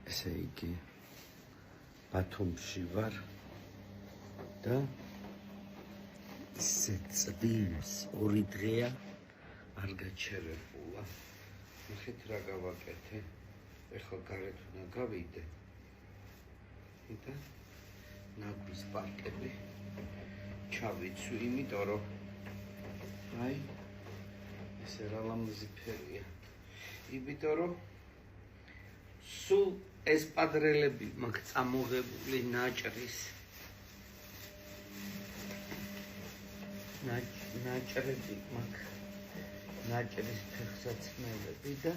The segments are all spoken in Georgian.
ესე იგი ბათუმში ვარ და ისე წვიმს 2 დღეა არ გაჩერებულა. ნახეთ რა გავაკეთე. ეხლა გარეთ უნდა გავიდე. და ნაგვის პარკები ჩავიცვი, იმიტომ რომ აი ესე რა ლამაზი ფერია. იმიტომ რომ სულ ეს პადრელები მაქვს წამოღებული ნაჭრის ნაჭრები მაქვს ნაჭრის ფეხსაცმელები და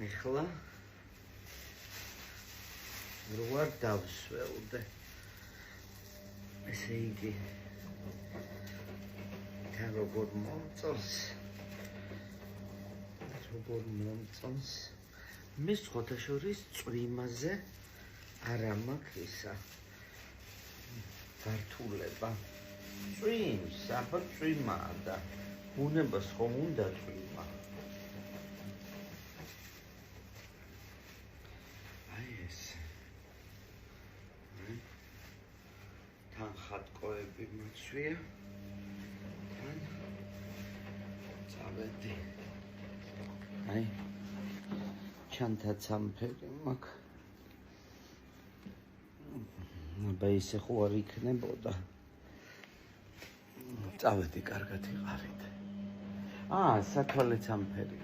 ეხლა როარ დავსველდე. ესე იგი თან როგორ მომწონს მე სხვათა შორის წვიმაზე არა მაქვს ისა გართულება. წვიმს, აბა წვიმაა და ბუნებას ხომ უნდა წვიმა. აი ეს თან ხატკოები მოცვია. თან წავედი. აი ჩანთაცამფერი მაქვს. აბა ისე ხო არ იქნებოდა. წავედი კარგად იყარით. სათვალე ცამფერი.